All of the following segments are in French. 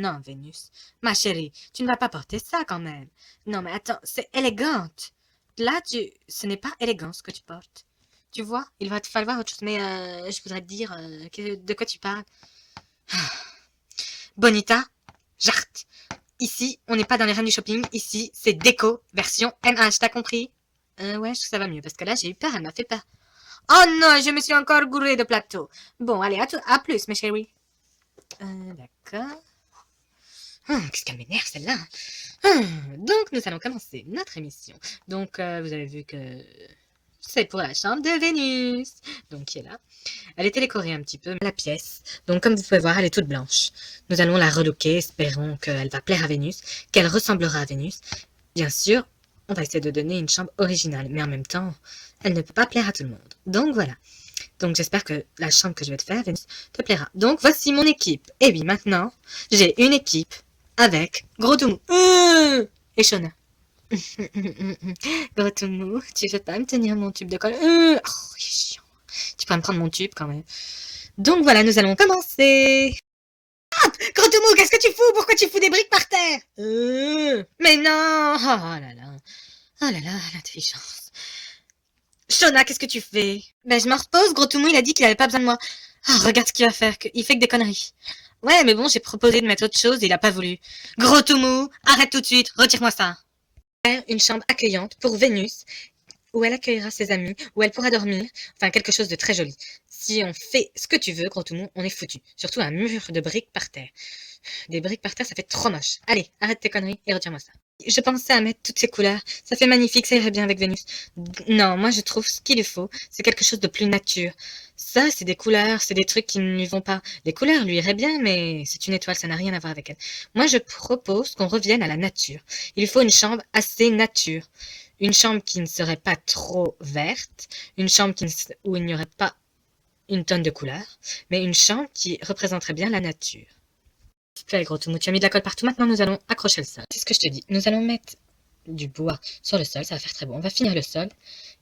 non, Vénus. Ma chérie, tu ne vas pas porter ça quand même. Non, mais attends, c'est élégante. Là, ce n'est pas élégant ce que tu portes. Tu vois, il va te falloir autre chose. Mais je voudrais te dire de quoi tu parles. Bonita, Jart. Ici, on n'est pas dans les reines du shopping. Ici, c'est déco, version MH, t'as compris? Ouais, je trouve que ça va mieux, parce que là, j'ai eu peur, elle m'a fait peur. Oh non, je me suis encore gourée de plateau. Bon, allez, à plus, mes chéris. D'accord. Qu'est-ce qu'elle m'énerve, celle-là. Donc, nous allons commencer notre émission. Donc, vous avez vu que c'est pour la chambre de Vénus. Donc, qui est là. Elle est décorée un petit peu, la pièce. Donc, comme vous pouvez voir, elle est toute blanche. Nous allons la relooker, espérons qu'elle va plaire à Vénus, qu'elle ressemblera à Vénus. Bien sûr, on va essayer de donner une chambre originale, mais en même temps, elle ne peut pas plaire à tout le monde. Donc, voilà. Donc, j'espère que la chambre que je vais te faire, Vénus, te plaira. Donc, voici mon équipe. Et oui, maintenant, j'ai une équipe avec Gros Toumou et Shona. Gros Toumou, tu veux pas me tenir mon tube de colle oh, il est chiant. Tu pourrais me prendre mon tube quand même. Donc voilà, nous allons commencer. Gros Toumou, qu'est-ce que tu fous? Pourquoi tu fous des briques par terre mais non. Oh là là. Oh là là, l'intelligence. Shona, qu'est-ce que tu fais? Ben, je me repose, Gros Toumou, il a dit qu'il avait pas besoin de moi. Ah, regarde ce qu'il va faire, il fait que des conneries. Ouais, mais bon, j'ai proposé de mettre autre chose et il a pas voulu. Gros Toumou, arrête tout de suite, retire-moi ça. Faire une chambre accueillante pour Vénus, où elle accueillera ses amis, où elle pourra dormir, enfin quelque chose de très joli. Si on fait ce que tu veux, Gros Toumou, on est foutu. Surtout un mur de briques par terre. Des briques par terre, ça fait trop moche. Allez, arrête tes conneries et retire-moi ça. Je pensais à mettre toutes ces couleurs. Ça fait magnifique, ça irait bien avec Vénus. Non, moi je trouve ce qu'il lui faut, c'est quelque chose de plus nature. Ça, c'est des couleurs, c'est des trucs qui ne lui vont pas. Les couleurs lui iraient bien, mais c'est une étoile, ça n'a rien à voir avec elle. Moi, je propose qu'on revienne à la nature. Il lui faut une chambre assez nature. Une chambre qui ne serait pas trop verte, une chambre où il n'y aurait pas une tonne de couleurs, mais une chambre qui représenterait bien la nature. Fais, Gros Toumou, tu as mis de la colle partout, maintenant nous allons accrocher le sol. C'est ce que je te dis, nous allons mettre du bois sur le sol, ça va faire très beau. On va finir le sol,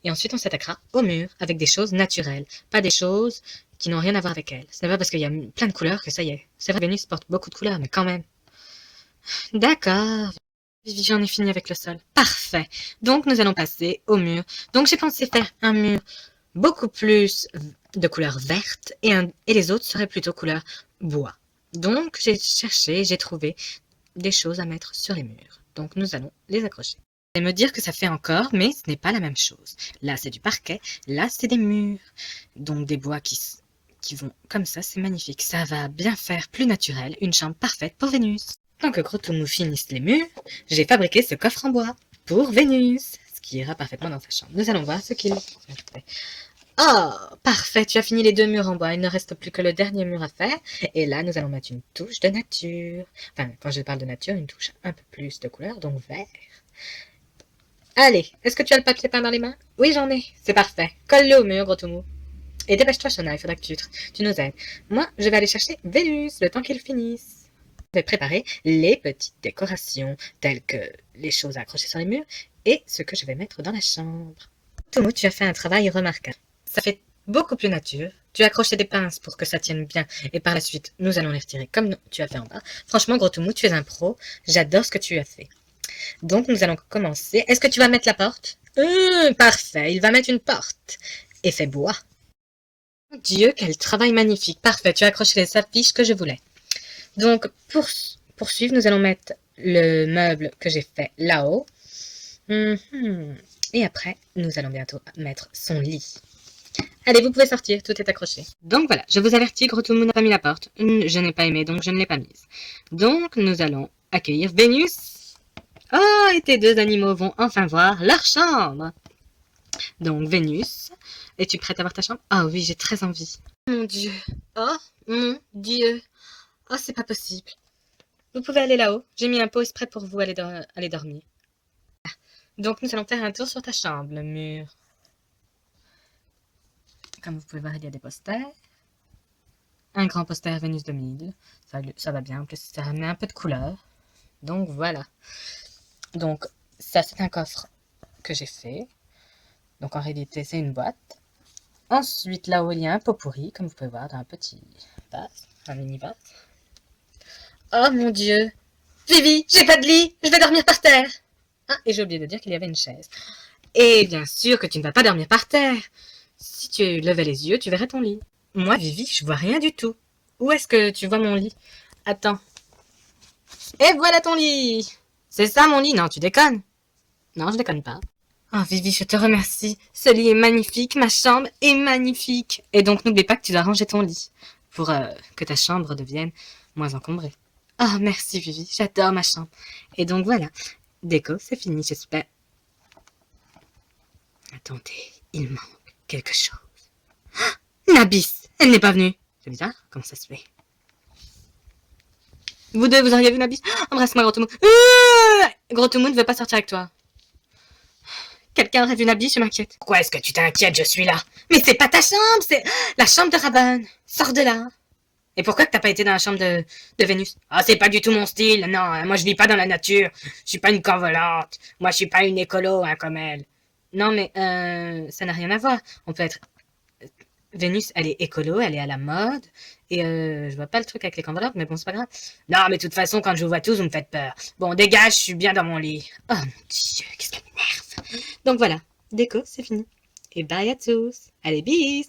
et ensuite on s'attaquera au mur avec des choses naturelles, pas des choses qui n'ont rien à voir avec elles. Ce n'est pas parce qu'il y a plein de couleurs que ça y est. C'est vrai, Vénus porte beaucoup de couleurs, mais quand même. D'accord. J'en ai fini avec le sol. Parfait. Donc nous allons passer au mur. Donc j'ai pensé faire un mur beaucoup plus de couleur verte et les autres seraient plutôt couleur bois. Donc j'ai cherché, j'ai trouvé des choses à mettre sur les murs. Donc nous allons les accrocher. Vous allez me dire que ça fait encore, mais ce n'est pas la même chose. Là c'est du parquet, là c'est des murs. Donc des bois qui vont comme ça, c'est magnifique. Ça va bien faire plus naturel, une chambre parfaite pour Vénus. Tant que Gros Toumou finisse les murs, j'ai fabriqué ce coffre en bois pour Vénus, ce qui ira parfaitement dans sa chambre. Nous allons voir ce qu'il fait. Oh, parfait, tu as fini les 2 murs en bois, il ne reste plus que le dernier mur à faire. Et là, nous allons mettre une touche de nature. Enfin, quand je parle de nature, une touche un peu plus de couleur, donc vert. Allez, est-ce que tu as le papier peint dans les mains? Oui, j'en ai, c'est parfait. Colle-le au mur, Gros Toumou. Et dépêche-toi, Shona, il faudra que tu nous aides. Moi, je vais aller chercher Vénus, le temps qu'il finisse. Je vais préparer les petites décorations, telles que les choses à accrocher sur les murs, et ce que je vais mettre dans la chambre. Toumou, tu as fait un travail remarquable. Ça fait beaucoup plus nature. Tu as accroché des pinces pour que ça tienne bien, et par la suite, nous allons les retirer comme tu as fait en bas. Franchement, Gros Toumou, tu es un pro. J'adore ce que tu as fait. Donc, nous allons commencer. Est-ce que tu vas mettre la porte? Parfait, il va mettre une porte. Effet bois. Mon Dieu, quel travail magnifique. Parfait, tu as accroché les affiches que je voulais. Donc, pour poursuivre, nous allons mettre le meuble que j'ai fait là-haut. Et après, nous allons bientôt mettre son lit. Allez, vous pouvez sortir, tout est accroché. Donc voilà, je vous avertis, Gros Toumou n'a pas mis la porte. Je n'ai pas aimé, donc je ne l'ai pas mise. Donc, nous allons accueillir Vénus. Oh, et tes 2 animaux vont enfin voir leur chambre. Donc, Vénus, es-tu prête à voir ta chambre? Ah oui, j'ai très envie. Mon Dieu. Oh, mon Dieu. Oh, c'est pas possible. Vous pouvez aller là-haut. J'ai mis un pot exprès pour vous aller dormir. Donc, nous allons faire un tour sur ta chambre, le mur. Comme vous pouvez voir, il y a des posters. Un grand poster Vénus 2000. Ça va bien. En plus, ça met un peu de couleur. Donc, voilà. Donc, ça, c'est un coffre que j'ai fait. Donc, en réalité, c'est une boîte. Ensuite, là-haut, il y a un pot pourri, comme vous pouvez voir, dans un petit vase, un mini vase. Oh mon Dieu. Vivi, j'ai pas de lit, je vais dormir par terre. Ah, et j'ai oublié de dire qu'il y avait une chaise. Et bien sûr que tu ne vas pas dormir par terre. Si tu levais les yeux, tu verrais ton lit. Moi, Vivi, je vois rien du tout. Où est-ce que tu vois mon lit? Attends. Et voilà ton lit. C'est ça mon lit? Non, tu déconnes. Non, je déconne pas. Oh Vivi, je te remercie. Ce lit est magnifique, ma chambre est magnifique. Et donc n'oublie pas que tu dois ranger ton lit pour que ta chambre devienne moins encombrée. Oh merci Vivi, j'adore ma chambre. Et donc voilà, déco, c'est fini, j'espère. Attendez, il manque quelque chose. Oh, Nabis, elle n'est pas venue. C'est bizarre, comment ça se fait? Vous deux, vous auriez vu Nabis? Embrasse-moi, Gros Toumoun. Gros Toumoun ne veut pas sortir avec toi. Quelqu'un aurait vu Nabis, je m'inquiète. Pourquoi est-ce que tu t'inquiètes? Je suis là. Mais c'est pas ta chambre, c'est la chambre de Raban. Sors de là. Et pourquoi que t'as pas été dans la chambre de Vénus? Ah, c'est pas du tout mon style. Non, moi je vis pas dans la nature. Je suis pas une corps-volante. Moi je suis pas une écolo, hein, comme elle. Non, mais ça n'a rien à voir. On peut être... Vénus, elle est écolo, elle est à la mode. Et je vois pas le truc avec les corps-volantes, mais bon, c'est pas grave. Non, mais de toute façon, quand je vous vois tous, vous me faites peur. Bon, dégage, je suis bien dans mon lit. Oh mon Dieu, qu'est-ce qu'elle m'énerve. Donc voilà, déco, c'est fini. Et bye à tous. Allez, bis.